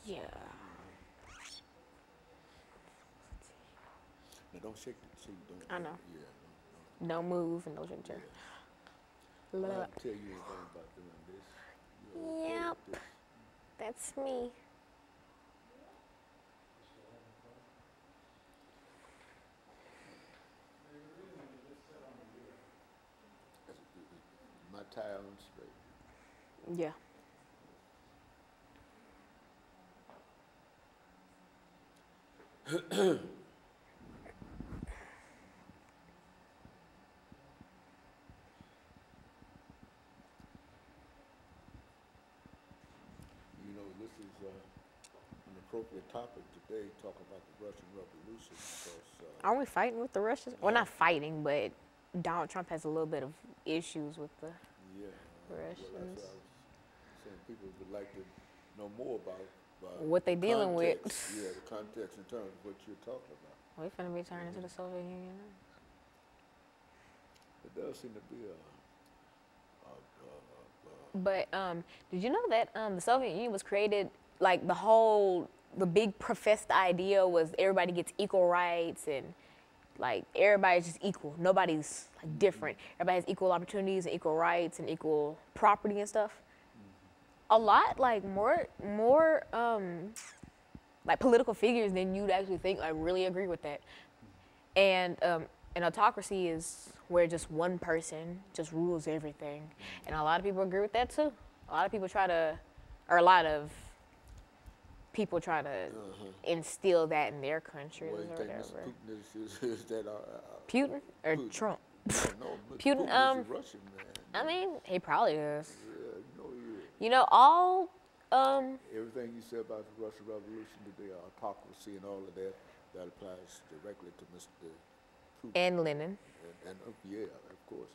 Yeah. Now don't shake it. See, don't. I know. Yeah. No move and no ginger. I have to tell you anything about doing this. You're okay Yep. with this. That's me. My tie on straight. Yeah. You know, this is an appropriate topic today. Talk about the Russian Revolution because. Aren't we fighting with the Russians? Well, not fighting, but Donald Trump has a little bit of issues with the Yeah. Russians. Well, that's what I was saying. People would like to know more about What they dealing with. context. Yeah, the context in terms of what you're talking about. We finna be turning to the Soviet Union. There does seem to be But did you know that the Soviet Union was created, like the big professed idea was everybody gets equal rights and like everybody's just equal. Nobody's like different. Everybody has equal opportunities and equal rights and equal property and stuff. A lot like more like political figures than you'd actually think like really agree with that. And an autocracy is where just one person just rules everything. And a lot of people agree with that too. A lot of people try to instill that in their countries well, you or think whatever. Mr. Putin is that Putin or Putin. Trump? No, Mr. Putin, Putin is a Russian man. I mean, he probably is. Yeah, no, he is. You know, all Everything you said about the Russian Revolution, the autocracy and all of that, that applies directly to Mr. Putin. and Lenin. And yeah, of course.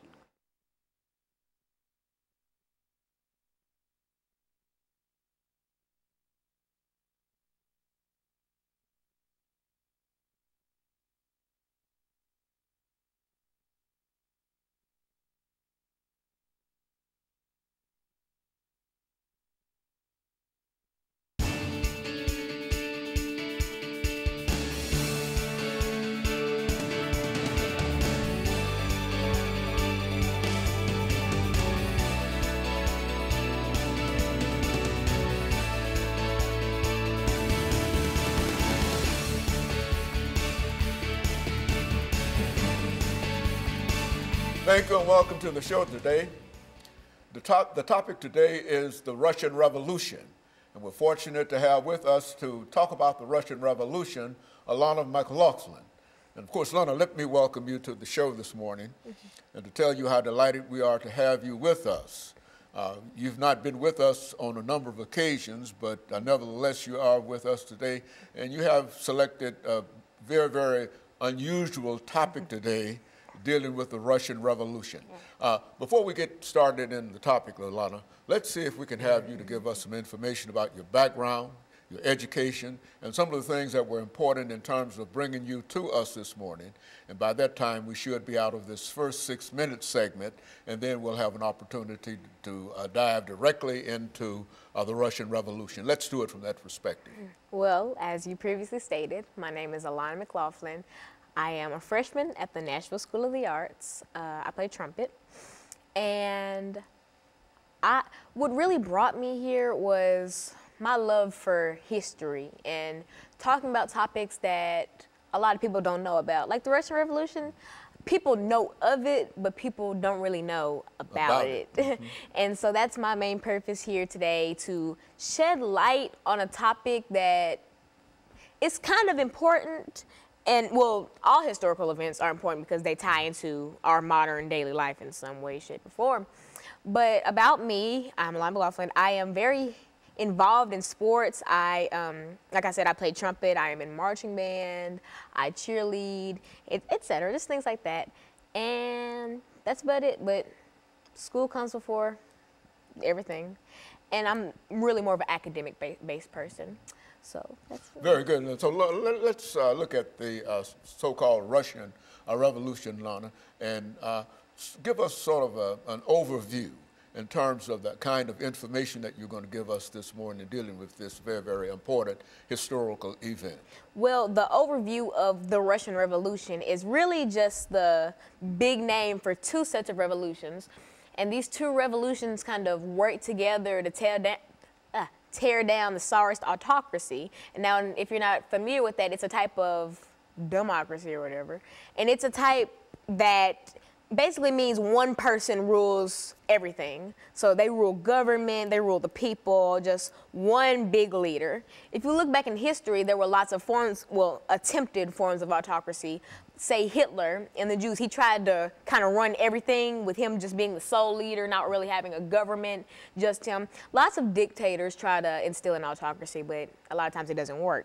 Thank you and welcome to the show today. The topic today is the Russian Revolution. And we're fortunate to have with us to talk about the Russian Revolution, Alana McLaughlin. And of course, Alana, let me welcome you to the show this morning and to tell you how delighted we are to have you with us. You've not been with us on a number of occasions, but nevertheless, you are with us today. And you have selected a very, very unusual topic today, dealing with the Russian Revolution. Before we get started in the topic, Alana, let's see if we can have you to give us some information about your background, your education, and some of the things that were important in terms of bringing you to us this morning. And by that time, we should be out of this first 6-minute segment, and then we'll have an opportunity to dive directly into the Russian Revolution. Let's do it from that perspective. Well, as you previously stated, my name is Alana McLaughlin. I am a freshman at the Nashville School of the Arts. I play trumpet. And what really brought me here was my love for history and talking about topics that a lot of people don't know about. Like the Russian Revolution, people know of it, but people don't really know about it. Mm-hmm. And so that's my main purpose here today, to shed light on a topic that is kind of important. And, well, all historical events are important because they tie into our modern daily life in some way, shape, or form. But about me, I'm Alana McLaughlin. I am very involved in sports. Like I said, I play trumpet. I am in marching band. I cheerlead, etc. Just things like that. And that's about it. But school comes before everything. And I'm really more of an academic-based person. So that's very good. So let's look at the so-called Russian Revolution, Lana, and give us sort of an overview in terms of the kind of information that you're going to give us this morning dealing with this very, very important historical event? Well, the overview of the Russian Revolution is really just the big name for two sets of revolutions. And these two revolutions kind of work together to tear down the Tsarist autocracy. And now, if you're not familiar with that, it's a type of democracy or whatever. And it's a type that basically means one person rules everything. So they rule government, they rule the people, just one big leader. If you look back in history, there were lots of forms, well, attempted forms of autocracy. Say Hitler and the Jews, he tried to kind of run everything with him just being the sole leader, not really having a government, just him. Lots of dictators try to instill an autocracy, but a lot of times it doesn't work.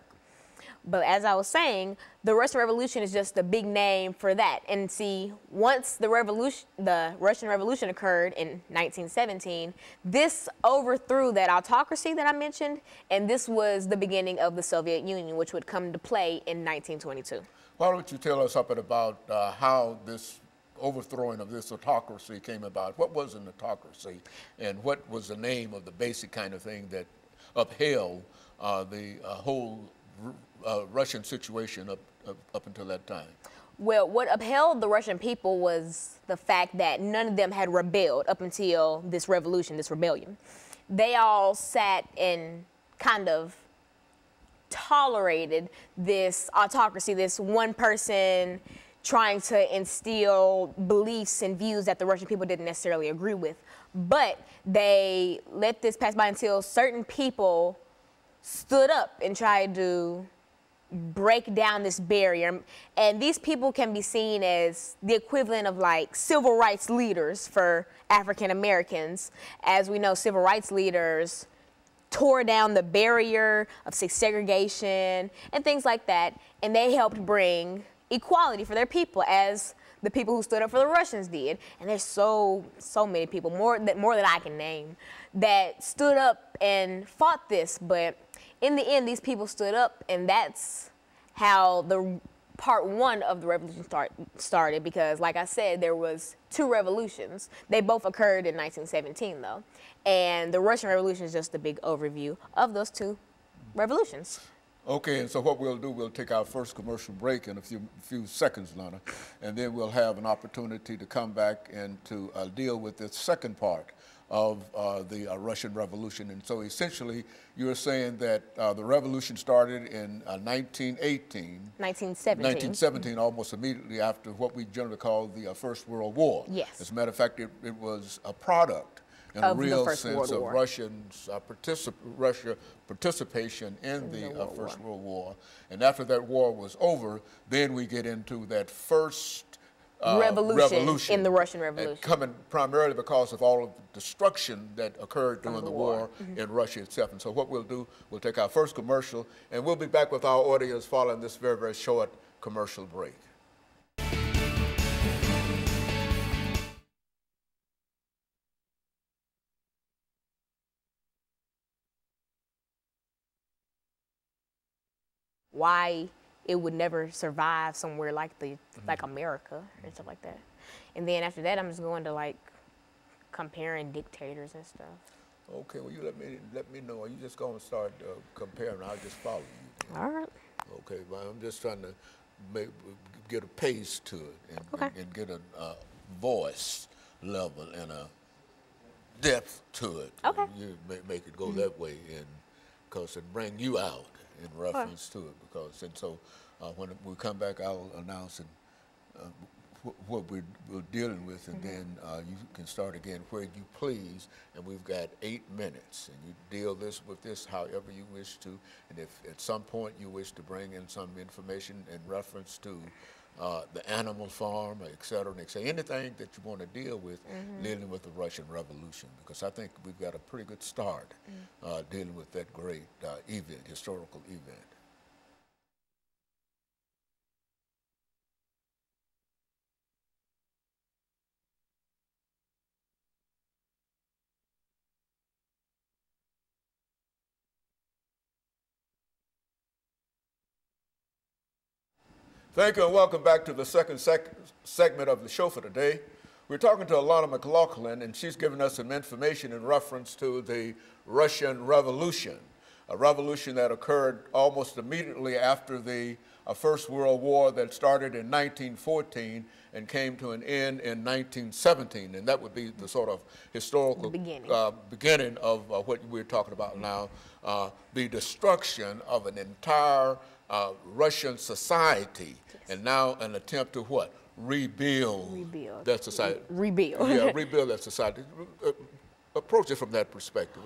But as I was saying, the Russian Revolution is just a big name for that. And see, once the Russian Revolution occurred in 1917, this overthrew that autocracy that I mentioned, and this was the beginning of the Soviet Union, which would come to play in 1922. Why don't you tell us something about how this overthrowing of this autocracy came about? What was an autocracy, and what was the name of the basic kind of thing that upheld the whole Russian situation up until that time? Well, what upheld the Russian people was the fact that none of them had rebelled up until this revolution, this rebellion. They all sat and kind of tolerated this autocracy, this one person trying to instill beliefs and views that the Russian people didn't necessarily agree with. But they let this pass by until certain people stood up and tried to break down this barrier. And these people can be seen as the equivalent of like civil rights leaders for African Americans. As we know, civil rights leaders tore down the barrier of segregation and things like that, and they helped bring equality for their people, as the people who stood up for the Russians did. And there's so many people, more than I can name, that stood up and fought this. But in the end, these people stood up, and that's how the part one of the revolution started, because like I said, there was two revolutions. They both occurred in 1917 though. And the Russian Revolution is just a big overview of those two revolutions. Okay, and so what we'll do, we'll take our first commercial break in a few seconds, Lana, and then we'll have an opportunity to come back and to deal with the second part of the Russian Revolution. And so essentially, you're saying that the revolution started in 1917, 1917, almost immediately after what we generally call the First World War. Yes. As a matter of fact, it was a product in a real sense of Russia's participation in the First World War. And after that war was over, then we get into that first revolution in the Russian Revolution. Coming primarily because of all of the destruction that occurred during the war in Russia itself. And so what we'll do, we'll take our first commercial, and we'll be back with our audience following this very, very short commercial break. Why it would never survive somewhere like like America and stuff like that. And then after that, I'm just going to like comparing dictators and stuff. Okay, well, you let me know. You just going to start comparing. I'll just follow you. All right. Okay, well, I'm just trying to get a pace to it and get a voice level and a depth to it. Okay. You make it go that way, and because it bring you out in reference to it. Because and so when we come back, I'll announce what we're dealing with, and then you can start again where you please. And we've got 8 minutes, and you deal with this however you wish to. And if at some point you wish to bring in some information in reference to the animal farm, et cetera, anything that you want to deal with dealing with the Russian Revolution, because I think we've got a pretty good start dealing with that great historical event. Thank you, and welcome back to the second segment of the show for today. We're talking to Alana McLaughlin, and she's giving us some information in reference to the Russian Revolution, a revolution that occurred almost immediately after the First World War that started in 1914 and came to an end in 1917. And that would be the sort of historical beginning of what we're talking about now, the destruction of an entire Russian society, and now an attempt to what? Rebuild that society. Yeah, rebuild that society. Approach it from that perspective.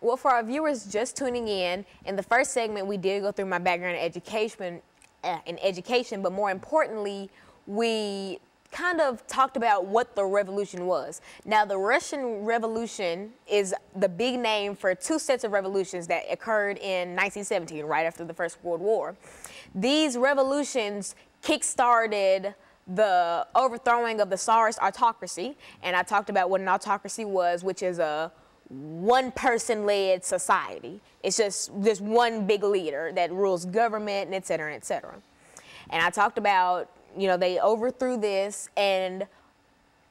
Well, for our viewers just tuning in the first segment, we did go through my background in education, but more importantly, we kind of talked about what the revolution was. Now, the Russian Revolution is the big name for two sets of revolutions that occurred in 1917, right after the First World War. These revolutions kick-started the overthrowing of the Tsarist autocracy, and I talked about what an autocracy was, which is a one-person-led society. It's just one big leader that rules government, and et cetera, et cetera. And I talked about, you know, they overthrew this, and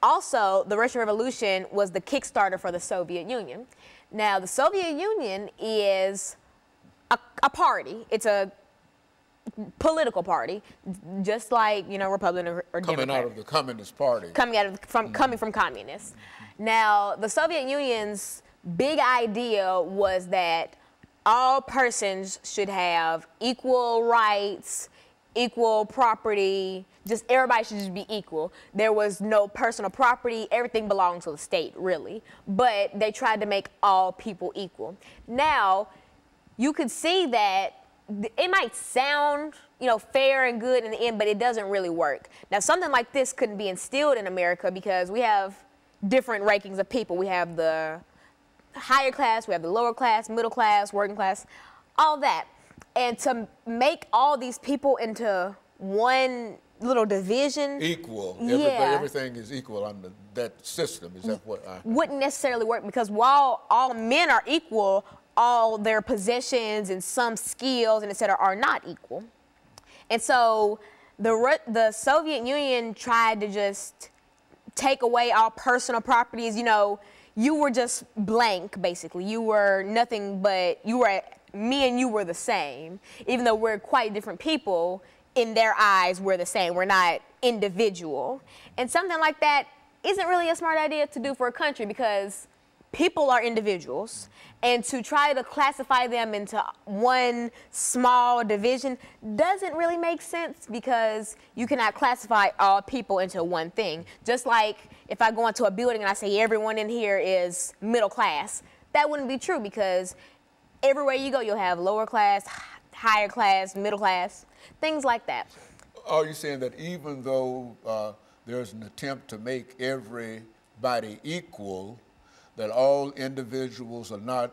also the Russian Revolution was the kickstarter for the Soviet Union. Now, the Soviet Union is a party. It's a political party, just like, you know, Republican or Democrat. Coming out of the Communist Party. Coming from communists. Now, the Soviet Union's big idea was that all persons should have equal rights, equal property, just everybody should just be equal. There was no personal property, everything belonged to the state, really. But they tried to make all people equal. Now, you could see that it might sound, you know, fair and good in the end, but it doesn't really work. Now, something like this couldn't be instilled in America because we have different rankings of people. We have the higher class, we have the lower class, middle class, working class, all that. And to make all these people into one little division. Equal. Yeah. Everything is equal under that system. Is that what wouldn't necessarily work, because while all men are equal, all their possessions and some skills and et cetera are not equal. And so the Soviet Union tried to just take away all personal properties. You know, you were just blank, basically. You were nothing but, me and you were the same. Even though we're quite different people, in their eyes, we're the same. We're not individual. And something like that isn't really a smart idea to do for a country, because people are individuals, and to try to classify them into one small division doesn't really make sense, because you cannot classify all people into one thing. Just like if I go into a building and I say everyone in here is middle class, that wouldn't be true, because everywhere you go you'll have lower class, higher class, middle class, things like that. Are you saying that even though there's an attempt to make everybody equal, that all individuals are not,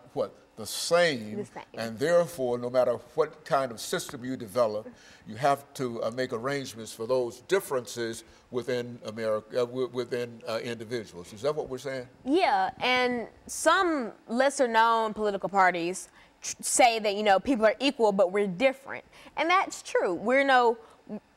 the same, and therefore, no matter what kind of system you develop, you have to make arrangements for those differences within America, within individuals. Is that what we're saying? Yeah, and some lesser-known political parties say that, you know, people are equal, but we're different, and that's true. We're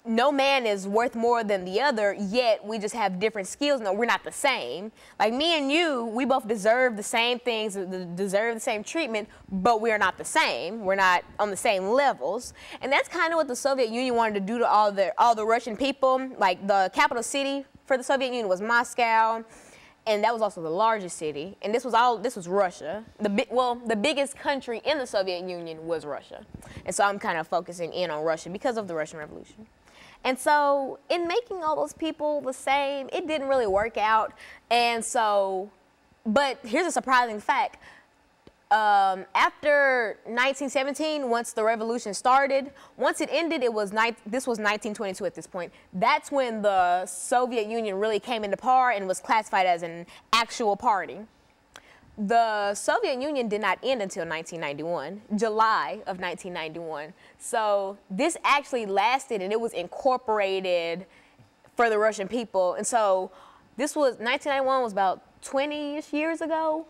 no man is worth more than the other, yet we just have different skills. No, we're not the same. Like me and you, we both deserve the same things, deserve the same treatment, but we're not the same. We're not on the same levels. And that's kind of what the Soviet Union wanted to do to all the Russian people. Like, the capital city for the Soviet Union was Moscow, and that was also the largest city. And this was Russia. The biggest country in the Soviet Union was Russia. And so I'm kind of focusing in on Russia because of the Russian Revolution. And so in making all those people the same, it didn't really work out. And so, but here's a surprising fact. After 1917, once the revolution started, once it ended, this was 1922 at this point. That's when the Soviet Union really came into power and was classified as an actual party. The Soviet Union did not end until 1991, July of 1991. So this actually lasted, and it was incorporated for the Russian people. And so this was, 1991 was about 20-ish years ago.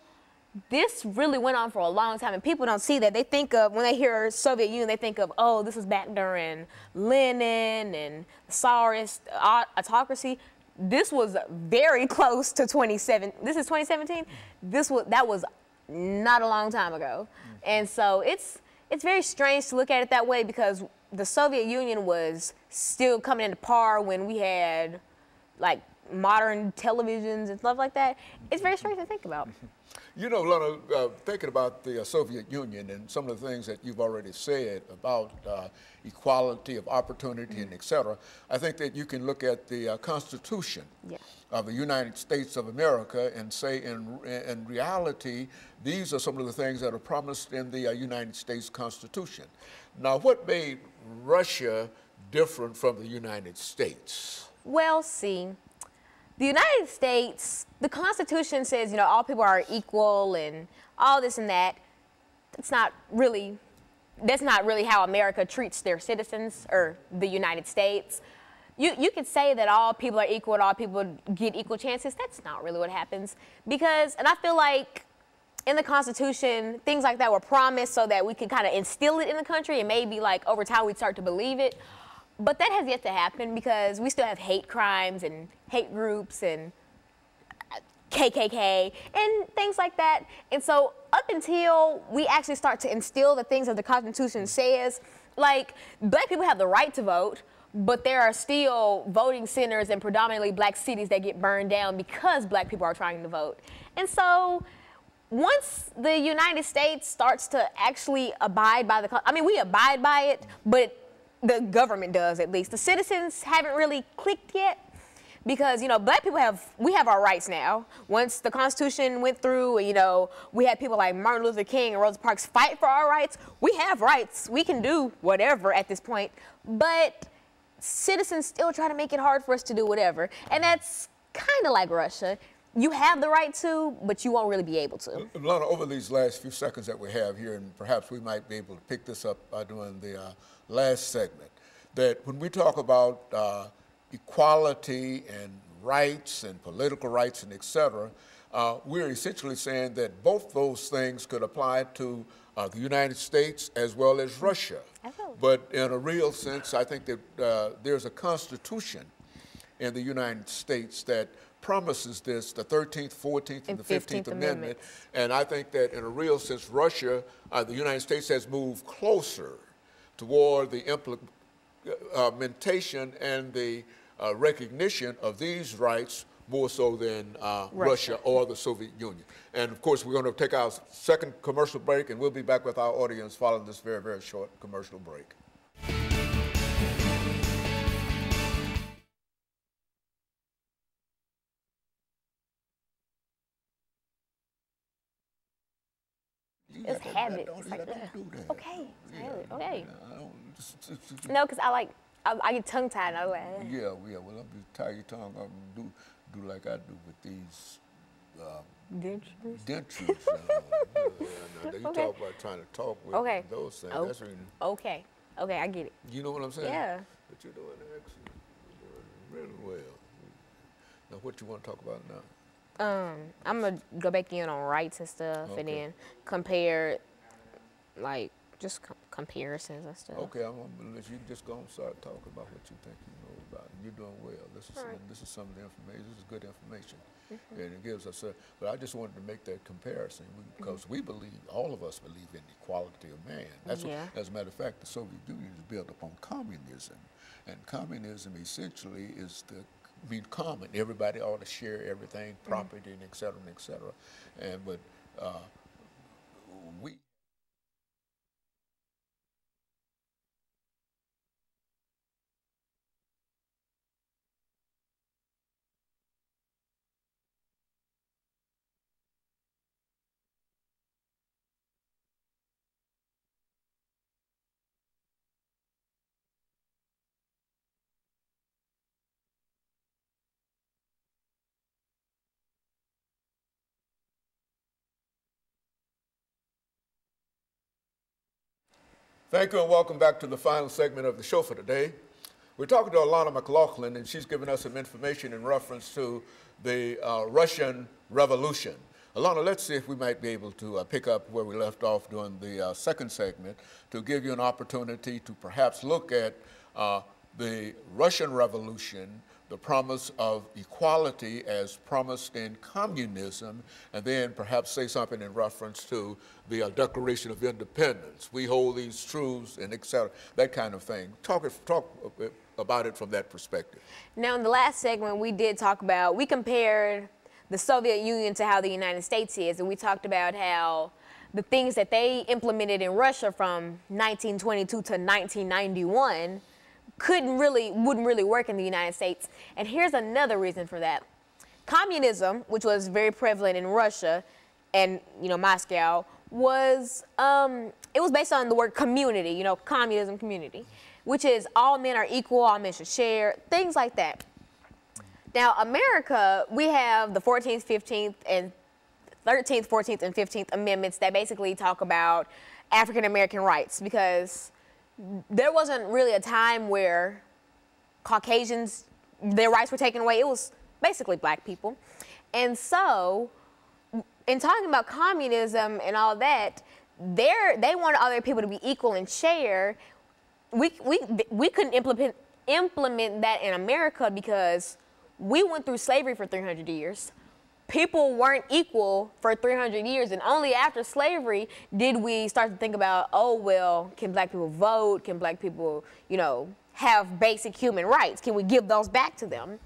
This really went on for a long time, and people don't see that. They think of, when they hear Soviet Union, they think of, oh, this was back during Lenin and Tsarist autocracy. this was very close to 27. This is 2017. That was not a long time ago, and so it's very strange to look at it that way because the Soviet Union was still coming into par when we had like modern televisions and stuff like that. It's very strange to think about. You know, Lana, thinking about the Soviet Union and some of the things that you've already said about equality of opportunity and et cetera, I think that you can look at the Constitution of the United States of America and say in reality, these are some of the things that are promised in the United States Constitution. Now, what made Russia different from the United States? Well, see, the United States, the Constitution says, you know, all people are equal and all this and that. That's not really how America treats their citizens, or the United States. You could say that all people are equal and all people get equal chances. That's not really what happens. Because, and I feel like in the Constitution, things like that were promised so that we could kind of instill it in the country, and maybe like over time we'd start to believe it. But that has yet to happen because we still have hate crimes and hate groups and KKK and things like that. And so up until we actually start to instill the things that the Constitution says, like black people have the right to vote, but there are still voting centers in predominantly black cities that get burned down because black people are trying to vote. And so once the United States starts to actually abide by we abide by it, but the government does, at least. The citizens haven't really clicked yet because, you know, black people we have our rights now. Once the Constitution went through, you know, we had people like Martin Luther King and Rosa Parks fight for our rights. We have rights. We can do whatever at this point, but citizens still try to make it hard for us to do whatever. And that's kind of like Russia. You have the right to, but you won't really be able to. Lana, over these last few seconds that we have here, and perhaps we might be able to pick this up during the last segment, that when we talk about equality and rights and political rights and et cetera, we're essentially saying that both those things could apply to the United States as well as Russia. But in a real sense, I think that there's a constitution in the United States that promises this, the 13th, 14th, and the 15th Amendment. And I think that in a real sense, Russia, the United States has moved closer toward the implementation and the recognition of these rights more so than Russia or the Soviet Union. And of course, we're going to take our second commercial break, and we'll be back with our audience following this very, very short commercial break. It's habit. It's like, okay, okay. No, because I get tongue tied. I like, yeah. Well, I'll be tie your tongue up and do like I do with these dentures. You talk about trying to talk with those things. Oh. That's really, okay, I get it. you know what I'm saying? Yeah. But you're doing excellent. You're doing really well. Now, what you want to talk about now? I'm gonna go back in on rights and stuff, and then compare, like, just comparisons and stuff. Okay, I'm gonna let you just go and start talking about what you think you know about. And you're doing well. This is some of the information. This is good information, and it gives us a. But I just wanted to make that comparison because we believe, all of us believe in equality of man. That's what, as a matter of fact, the Soviet Union is built upon communism, and communism essentially is the common. Everybody ought to share everything, property, and et cetera, and et cetera. And but we. Thank you and welcome back to the final segment of the show for today. We're talking to Alana McLaughlin, and she's given us some information in reference to the Russian Revolution. Alana, let's see if we might be able to pick up where we left off during the second segment to give you an opportunity to perhaps look at the Russian Revolution the promise of equality as promised in communism, and then perhaps say something in reference to the Declaration of Independence. We hold these truths and et cetera, that kind of thing. Talk about it from that perspective. Now, in the last segment, we compared the Soviet Union to how the United States is, and we talked about how the things that they implemented in Russia from 1922 to 1991 wouldn't really work in the United States. And here's another reason for that. Communism, which was very prevalent in Russia and, Moscow, was, it was based on the word community, communism, community, which is all men are equal, all men should share, things like that. Now, America, we have the 14th, 15th, and 13th, 14th, and 15th Amendments that basically talk about African American rights, because there wasn't really a time where Caucasians, their rights were taken away. It was basically black people. And so, in talking about communism and all that, they wanted other people to be equal and share. We couldn't implement that in America because we went through slavery for 300 years. People weren't equal for 300 years, and only after slavery did we start to think about, oh, well, can black people vote? Can black people, have basic human rights? Can we give those back to them?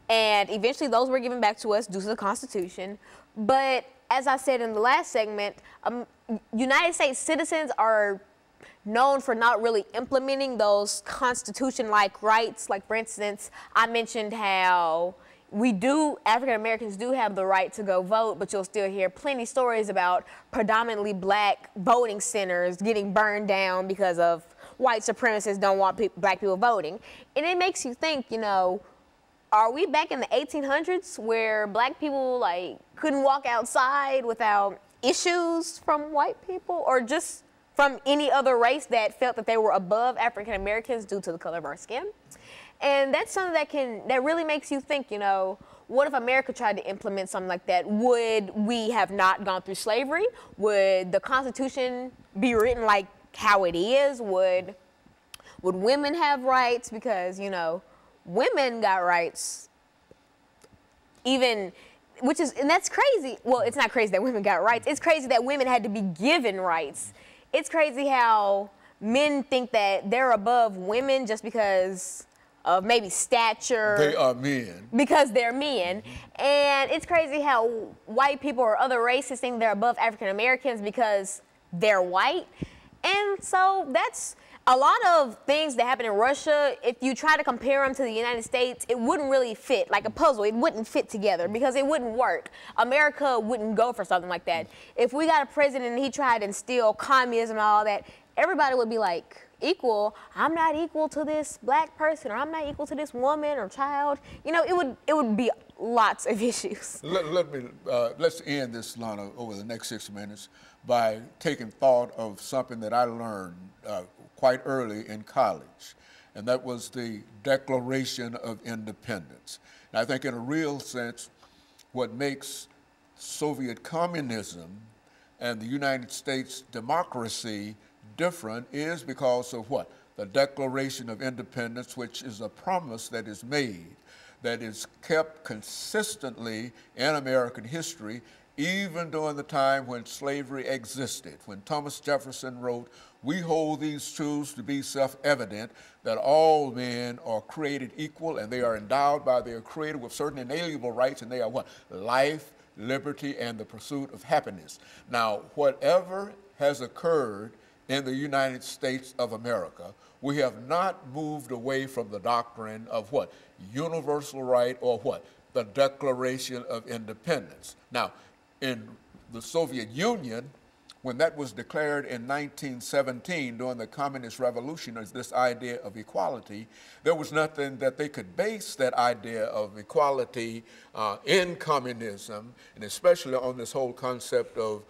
And eventually those were given back to us due to the Constitution. But as I said in the last segment, United States citizens are known for not really implementing those Constitution-like rights. Like, for instance, I mentioned how African Americans do have the right to go vote, but you'll still hear plenty stories about predominantly black voting centers getting burned down because of white supremacists don't want black people voting. And it makes you think, are we back in the 1800s where black people couldn't walk outside without issues from white people, or just from any other race that felt that they were above African Americans due to the color of our skin? And that's something that really makes you think, what if America tried to implement something like that? Would we have not gone through slavery? Would the Constitution be written like how it is? Would women have rights? Because, women got rights and that's crazy. Well, it's not crazy that women got rights. It's crazy that women had to be given rights. It's crazy how men think that they're above women just because of maybe stature. They are men. Because they're men. And it's crazy how white people or other races think they're above African Americans because they're white. And so that's a lot of things that happen in Russia. If you try to compare them to the United States, it wouldn't really fit like a puzzle. It wouldn't fit together because it wouldn't work. America wouldn't go for something like that. If we got a president and he tried to instill communism and all that, everybody would be like, equal, I'm not equal to this black person, or I'm not equal to this woman or child. It would be lots of issues. Let's end this, Lana, over the next 6 minutes by taking thought of something that I learned quite early in college, and that was the Declaration of Independence. And I think in a real sense, what makes Soviet communism and the United States democracy different is because of what? The Declaration of Independence, which is a promise that is made, that is kept consistently in American history, even during the time when slavery existed. When Thomas Jefferson wrote, "We hold these truths to be self-evident, that all men are created equal and they are endowed by their Creator with certain inalienable rights, and they are what? Life, liberty, and the pursuit of happiness." Now, whatever has occurred in the United States of America, we have not moved away from the doctrine of what? Universal right, or what? The Declaration of Independence. Now, in the Soviet Union, when that was declared in 1917 during the Communist Revolution as this idea of equality, there was nothing that they could base that idea of equality in communism, and especially on this whole concept of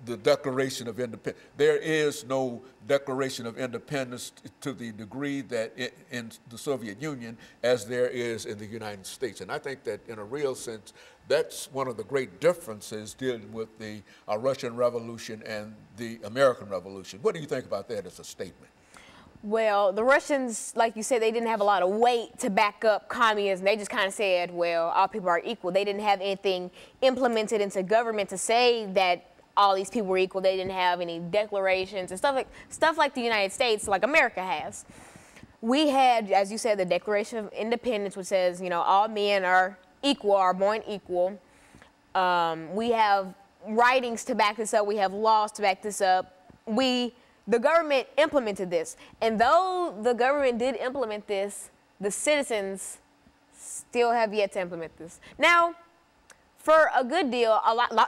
the Declaration of Independence. There is no Declaration of Independence to the degree that in the Soviet Union as there is in the United States. And I think that in a real sense, that's one of the great differences dealing with the Russian Revolution and the American Revolution. What do you think about that as a statement? Well, the Russians, like you said, they didn't have a lot of weight to back up communism. They just kind of said, well, all people are equal. They didn't have anything implemented into government to say that all these people were equal. They didn't have any declarations and stuff like the United States, like America has. We had, as you said, the Declaration of Independence, which says, you know, all men are equal, are born equal. We have writings to back this up. We have laws to back this up. The government implemented this. And though the government did implement this, the citizens still have yet to implement this. Now, for a good deal,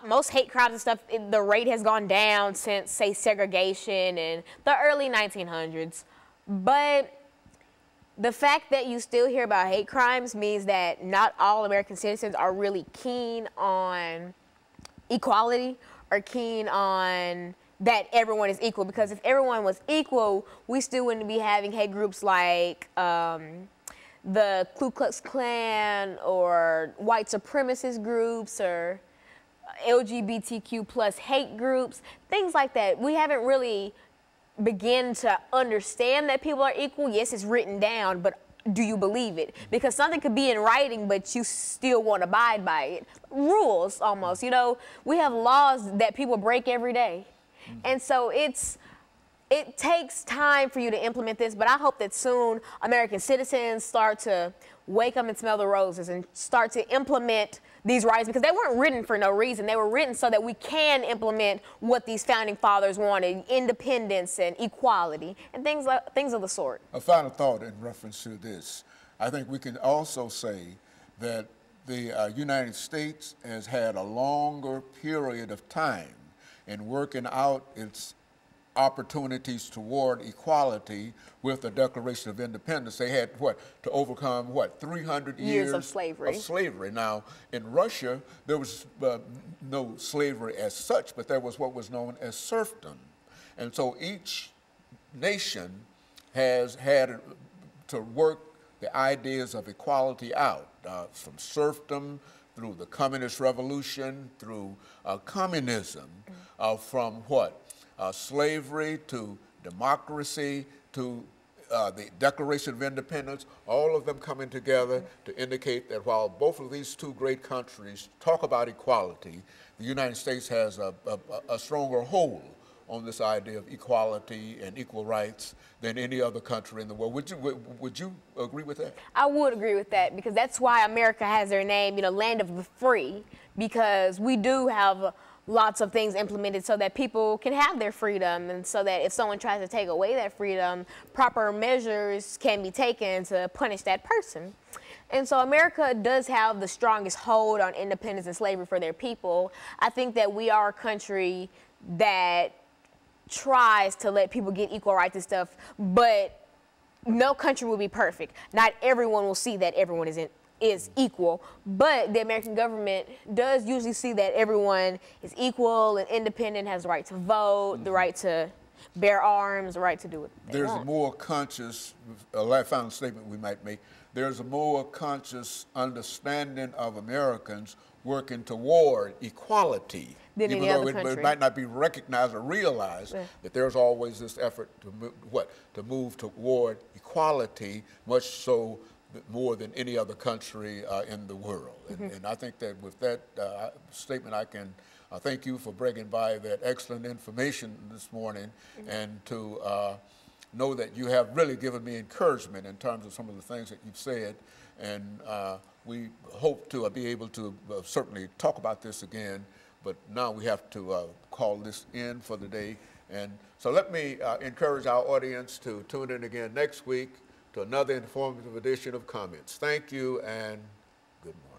most hate crimes and stuff, the rate has gone down since, say, segregation in the early 1900s. But the fact that you still hear about hate crimes means that not all American citizens are really keen on equality or keen on that everyone is equal, because if everyone was equal, we still wouldn't be having hate groups like the Ku Klux Klan or white supremacist groups or LGBTQ plus hate groups, things like that. We haven't really begun to understand that people are equal. Yes, it's written down, but do you believe it? Because something could be in writing, but you still won't abide by it. Rules, almost. You know, we have laws that people break every day. And so it takes time for you to implement this, but I hope that soon American citizens start to wake up and smell the roses and start to implement these rights, because they weren't written for no reason. They were written so that we can implement what these founding fathers wanted: independence and equality and things of the sort. A final thought in reference to this. I think we can also say that the United States has had a longer period of time in working out its opportunities toward equality with the Declaration of Independence. They had, to overcome, 300 years of slavery. Now, in Russia, there was no slavery as such, but there was what was known as serfdom. And so each nation has had to work the ideas of equality out, from serfdom through the Communist Revolution, through communism, from slavery to democracy to the Declaration of Independence, all of them coming together to indicate that while both of these two great countries talk about equality, the United States has a stronger hold on this idea of equality and equal rights than any other country in the world. Would you agree with that? I would agree with that, because that's why America has their name, you know, land of the free, because we do have lots of things implemented so that people can have their freedom, and so that if someone tries to take away that freedom, proper measures can be taken to punish that person. And so America does have the strongest hold on independence and slavery for their people. I think that we are a country that tries to let people get equal rights and stuff, but no country will be perfect. Not everyone will see that everyone is equal, but the American government does usually see that everyone is equal and independent, has the right to vote, the right to bear arms, the right to do what they want. There's a more conscious, a final statement we might make, there's a more conscious understanding of Americans working toward equality, than even any though other country. It might not be recognized or realized that there's always this effort to move toward equality, much so more than any other country in the world. And I think that with that statement, I can thank you for bringing by that excellent information this morning, and to know that you have really given me encouragement in terms of some of the things that you've said. And we hope to be able to certainly talk about this again, but now we have to call this in for the day. And so let me encourage our audience to tune in again next week to another informative edition of Comments. Thank you and good morning.